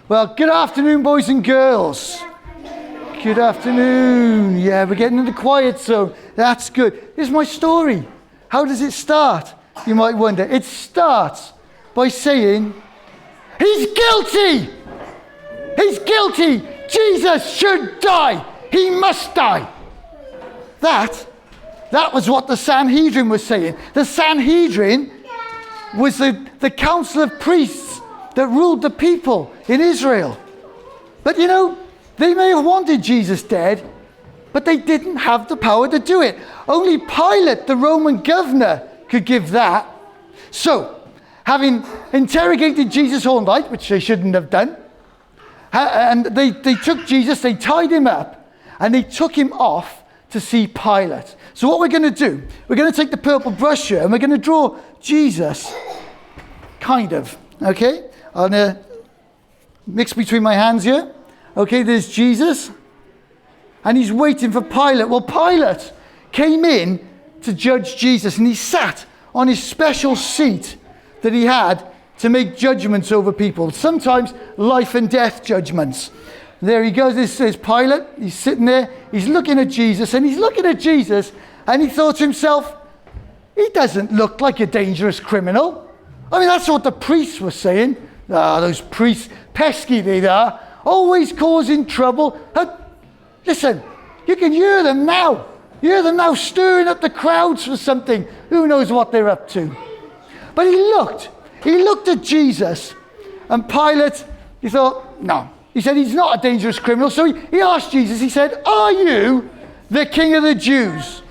Well, good afternoon, boys and girls. Good afternoon. Yeah, we're getting into the quiet zone. That's good. Here's my story. How does it start? You might wonder. It starts by saying, he's guilty. He's guilty. Jesus should die. He must die. That was what the Sanhedrin was saying. The Sanhedrin was the council of priests that ruled the people in Israel. But you know, they may have wanted Jesus dead, but they didn't have the power to do it. Only Pilate, the Roman governor, could give that. So, having interrogated Jesus all night, which they shouldn't have done, and they took Jesus, they tied him up, and they took him off to see Pilate. So what we're going to do, we're going to take the purple brush here, and we're going to draw Jesus, kind of, okay? I'm going to mix between my hands here. Okay, there's Jesus, and he's waiting for Pilate. Well, Pilate came in to judge Jesus, and he sat on his special seat that he had to make judgments over people, sometimes life and death judgments. There he goes. This is Pilate. He's sitting there. He's looking at Jesus, and he's looking at Jesus, and he thought to himself, he doesn't look like a dangerous criminal. I mean, that's what the priests were saying. Ah, those priests, pesky they are, always causing trouble. Listen, you can hear them now. Hear them now stirring up the crowds for something. Who knows what they're up to? But he looked at Jesus, and Pilate, he thought, no. He said, he's not a dangerous criminal. So he asked Jesus, he said, are you the King of the Jews?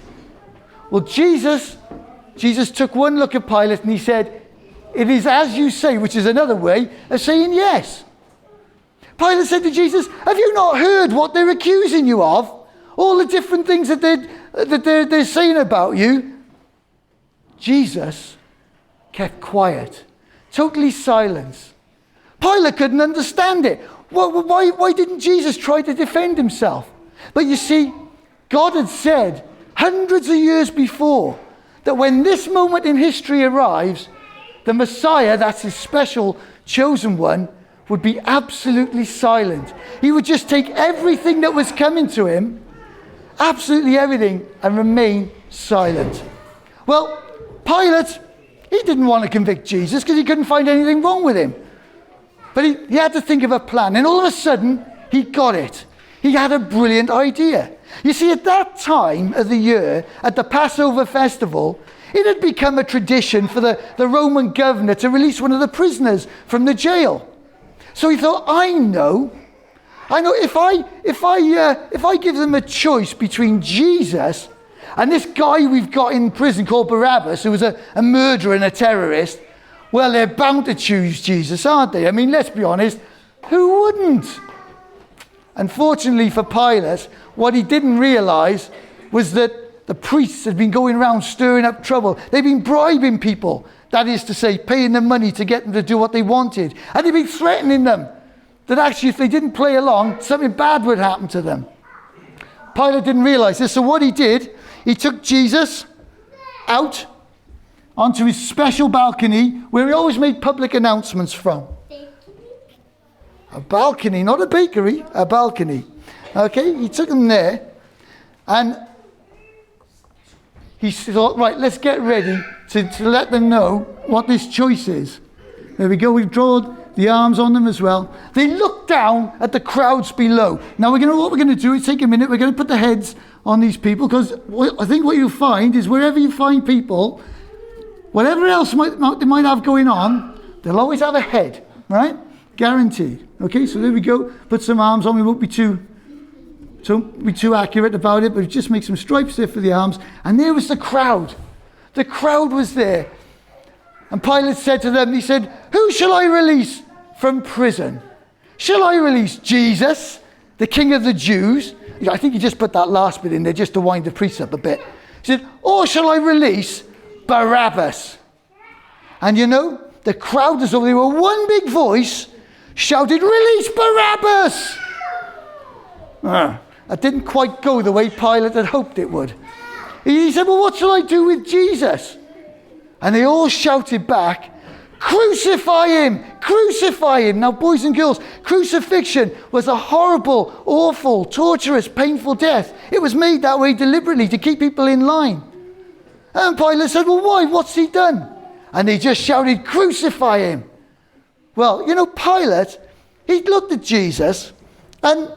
Well, Jesus took one look at Pilate and he said, it is as you say, which is another way of saying yes. Pilate said to Jesus, have you not heard what they're accusing you of? All the different things that they're saying about you? Jesus kept quiet, totally silent. Pilate couldn't understand it. Why didn't Jesus try to defend himself? But you see, God had said hundreds of years before that when this moment in history arrives, the Messiah, that's his special chosen one, would be absolutely silent. He would just take everything that was coming to him, absolutely everything, and remain silent. Well, Pilate, he didn't want to convict Jesus because he couldn't find anything wrong with him. But he had to think of a plan, and all of a sudden, he got it. He had a brilliant idea. You see, at that time of the year, at the Passover festival, it had become a tradition for the Roman governor to release one of the prisoners from the jail. So he thought, I know if I give them a choice between Jesus and this guy we've got in prison called Barabbas, who was a murderer and a terrorist, well, they're bound to choose Jesus, aren't they? I mean, let's be honest, who wouldn't? Unfortunately for Pilate, what he didn't realize was that the priests had been going around stirring up trouble. They'd been bribing people, that is to say, paying them money to get them to do what they wanted. And they'd been threatening them that actually if they didn't play along, something bad would happen to them. Pilate didn't realize this, so what he did, he took Jesus out onto his special balcony where he always made public announcements from. A balcony, not a bakery, a balcony. Okay, he took him there and he thought, right, let's get ready to let them know what this choice is. There we go, we've drawn the arms on them as well. They look down at the crowds below. Now what we're going to do is take a minute, we're going to put the heads on these people, because I think what you'll find is wherever you find people, whatever else they might have going on, they'll always have a head, right? Guaranteed. Okay, so there we go. Put some arms on. We won't be too accurate about it, but just make some stripes there for the arms. And there was the crowd. The crowd was there. And Pilate said to them, he said, who shall I release from prison? Shall I release Jesus, the King of the Jews? I think he just put that last bit in there just to wind the priest up a bit. He said, or shall I release Barabbas? And you know, the crowd, as though they were one big voice, shouted, release Barabbas! That didn't quite go the way Pilate had hoped it would. He said, well, what shall I do with Jesus? And they all shouted back, crucify him, crucify him. Now, boys and girls, crucifixion was a horrible, awful, torturous, painful death. It was made that way deliberately to keep people in line. And Pilate said, well, why? What's he done? And they just shouted, crucify him. Well, you know, Pilate, he looked at Jesus and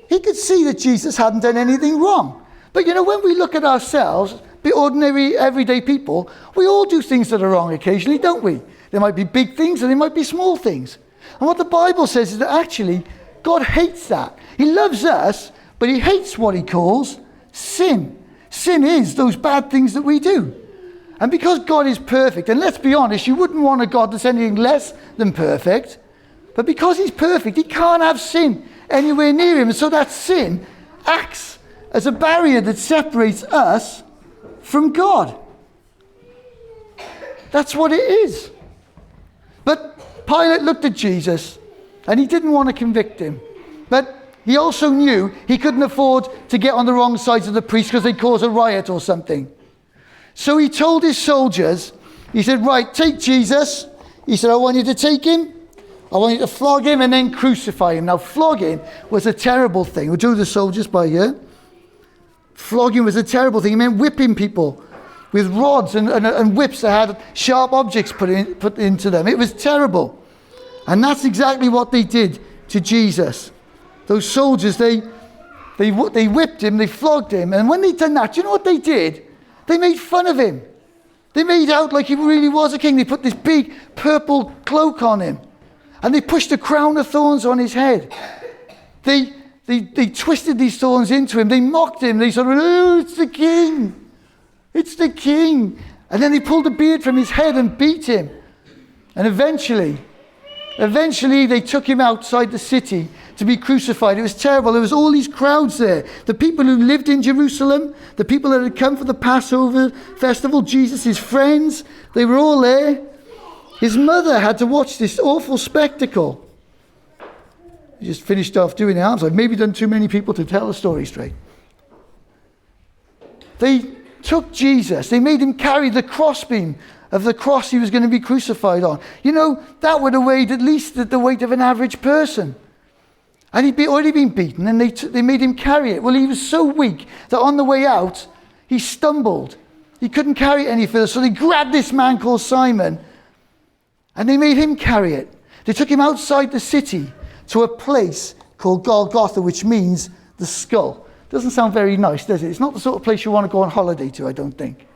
he could see that Jesus hadn't done anything wrong. But, you know, when we look at ourselves, the ordinary, everyday people, we all do things that are wrong occasionally, don't we? There might be big things and there might be small things. And what the Bible says is that actually God hates that. He loves us, but he hates what he calls sin. Sin is those bad things that we do. And because God is perfect, and let's be honest, you wouldn't want a God that's anything less than perfect, but because he's perfect, he can't have sin anywhere near him. And so that sin acts as a barrier that separates us from God. That's what it is. But Pilate looked at Jesus and he didn't want to convict him. But he also knew he couldn't afford to get on the wrong sides of the priests because they'd cause a riot or something. So he told his soldiers, he said, right, take Jesus. He said, I want you to take him. I want you to flog him and then crucify him. Now, flogging was a terrible thing. We'll do the soldiers by here. Flogging was a terrible thing. It meant whipping people with rods and whips that had sharp objects put into them. It was terrible. And that's exactly what they did to Jesus. Those soldiers, they whipped him, they flogged him. And when they'd done that, do you know what they did? They made fun of him. They made out like he really was a king. They put this big purple cloak on him. And they pushed a crown of thorns on his head. They twisted these thorns into him. They mocked him. They said, oh, it's the king. It's the king. And then they pulled a beard from his head and beat him. And eventually they took him outside the city to be crucified. It was terrible. There was all these crowds there. The people who lived in Jerusalem, the people that had come for the Passover festival, Jesus' friends, they were all there. His mother had to watch this awful spectacle. He just finished off doing the arms. I've maybe done too many people to tell the story straight. They took Jesus. They made him carry the crossbeam of the cross he was going to be crucified on. You know, that would have weighed at least the weight of an average person. And he'd already been beaten, and they made him carry it. Well, he was so weak that on the way out, he stumbled. He couldn't carry it any further. So they grabbed this man called Simon, and they made him carry it. They took him outside the city to a place called Golgotha, which means the skull. Doesn't sound very nice, does it? It's not the sort of place you want to go on holiday to, I don't think.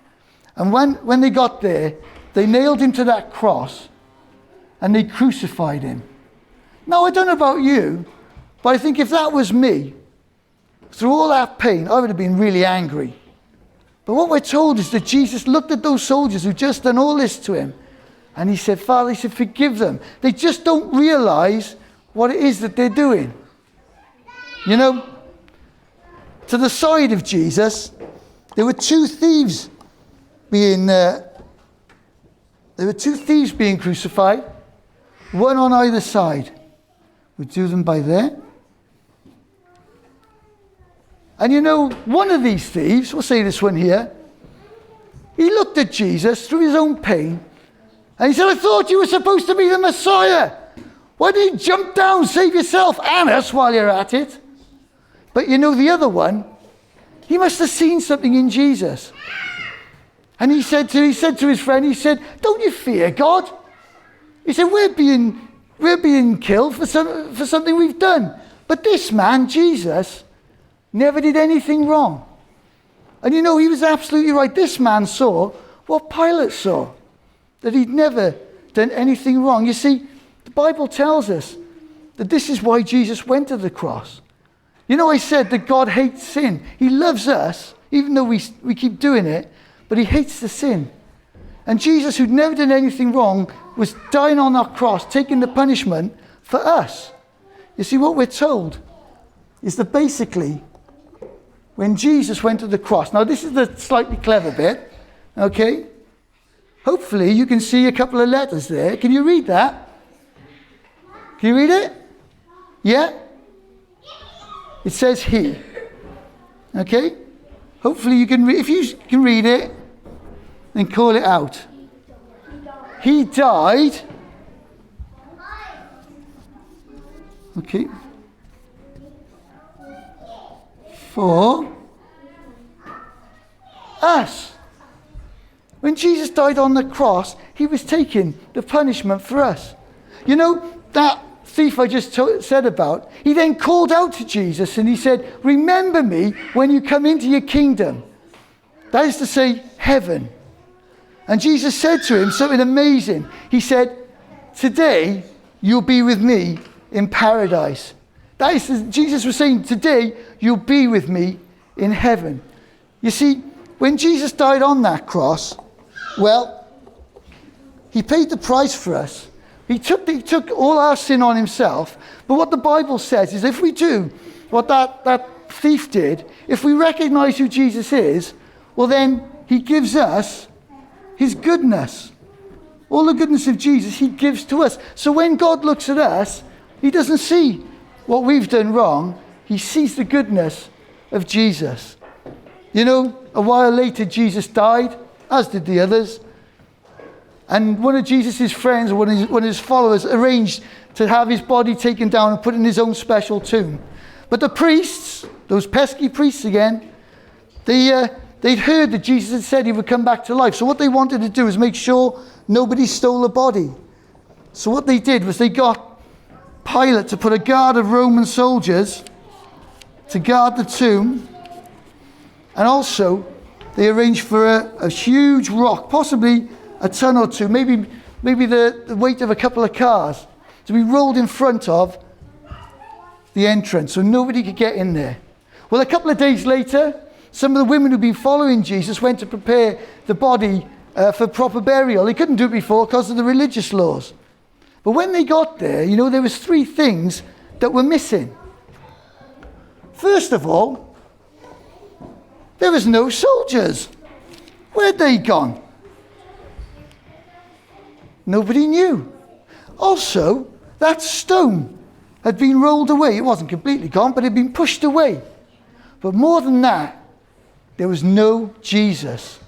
And when they got there, they nailed him to that cross, and they crucified him. Now, I don't know about you, but I think if that was me, through all that pain, I would have been really angry. But what we're told is that Jesus looked at those soldiers who'd just done all this to him, and he said, Father, he said, forgive them. They just don't realize what it is that they're doing. You know, to the side of Jesus, there were two thieves being crucified, one on either side. We do them by there. And you know, one of these thieves, we'll say this one here, he looked at Jesus through his own pain, and he said, I thought you were supposed to be the Messiah. Why didn't you jump down, save yourself and us while you're at it? But you know, the other one, he must have seen something in Jesus. And he said to his friend, he said, don't you fear God? He said, we're being killed for something we've done. But this man, Jesus, never did anything wrong. And you know, he was absolutely right. This man saw what Pilate saw, that he'd never done anything wrong. You see, the Bible tells us that this is why Jesus went to the cross. You know, I said that God hates sin. He loves us, even though we keep doing it, but he hates the sin. And Jesus, who'd never done anything wrong, was dying on that cross, taking the punishment for us. You see, what we're told is that basically, when Jesus went to the cross, now this is the slightly clever bit, okay? Hopefully you can see a couple of letters there. Can you read that? Can you read it? Yeah? It says he. Okay? Hopefully you can read. If you can read it, then call it out. he died. Okay. For us. When Jesus died on the cross, he was taking the punishment for us. You know, that thief I just said about, he then called out to Jesus and he said, remember me when you come into your kingdom. That is to say, heaven. And Jesus said to him something amazing. He said, today you'll be with me in paradise. That is, Jesus was saying, today you'll be with me in heaven. You see, when Jesus died on that cross, well, he paid the price for us. He took all our sin on himself. But what the Bible says is if we do what that thief did, if we recognize who Jesus is, well then he gives us his goodness. All the goodness of Jesus he gives to us. So when God looks at us, he doesn't see what we've done wrong. He sees the goodness of Jesus. You know, a while later Jesus died, as did the others. And one of Jesus' friends, one of his followers, arranged to have his body taken down and put in his own special tomb. But the priests, those pesky priests again, they'd heard that Jesus had said he would come back to life. So what they wanted to do was make sure nobody stole the body. So what they did was they got Pilate to put a guard of Roman soldiers to guard the tomb. And also, they arranged for a huge rock, possibly a ton or two, maybe the weight of a couple of cars, to be rolled in front of the entrance so nobody could get in there. Well, a couple of days later, some of the women who'd been following Jesus went to prepare the body for proper burial. They couldn't do it before because of the religious laws. But when they got there, you know, there was three things that were missing. First of all, there was no soldiers. Where'd they gone? Nobody knew. Also, that stone had been rolled away. It wasn't completely gone, but it had been pushed away. But more than that, there was no Jesus.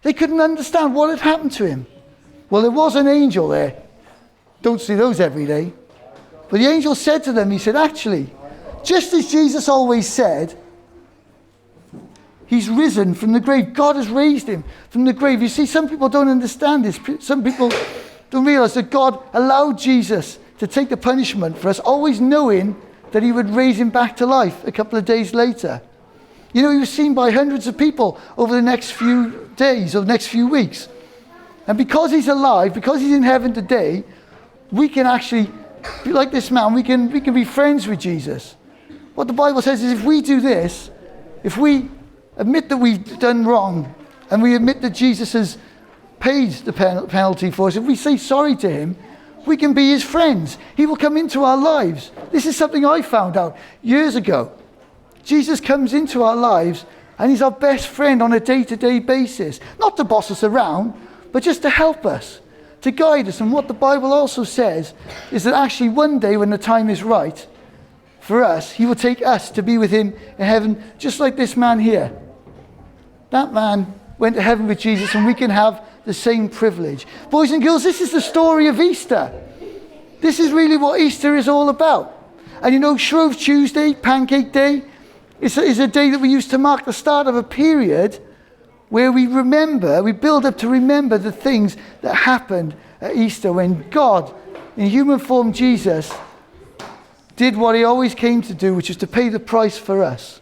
They couldn't understand what had happened to him. Well, there was an angel there. Don't see those every day. But the angel said to them, he said, actually, just as Jesus always said, he's risen from the grave. God has raised him from the grave. You see, some people don't understand this. Some people don't realize that God allowed Jesus to take the punishment for us, always knowing that he would raise him back to life a couple of days later. You know, he was seen by hundreds of people over the next few days or the next few weeks. And because he's alive, because he's in heaven today, we can actually be like this man. We can be friends with Jesus. What the Bible says is if we do this, if we admit that we've done wrong and we admit that Jesus has paid the penalty for us, if we say sorry to him, we can be his friends. He will come into our lives. This is something I found out years ago. Jesus comes into our lives and he's our best friend on a day-to-day basis. Not to boss us around, but just to help us, to guide us. And what the Bible also says is that actually one day when the time is right for us, he will take us to be with him in heaven, just like this man here. That man went to heaven with Jesus and we can have the same privilege. Boys and girls, this is the story of Easter. This is really what Easter is all about. And you know, Shrove Tuesday, Pancake Day, is a day that we use to mark the start of a period where we build up to remember the things that happened at Easter when God, in human form Jesus, did what he always came to do, which is to pay the price for us.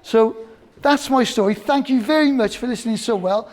So that's my story. Thank you very much for listening so well.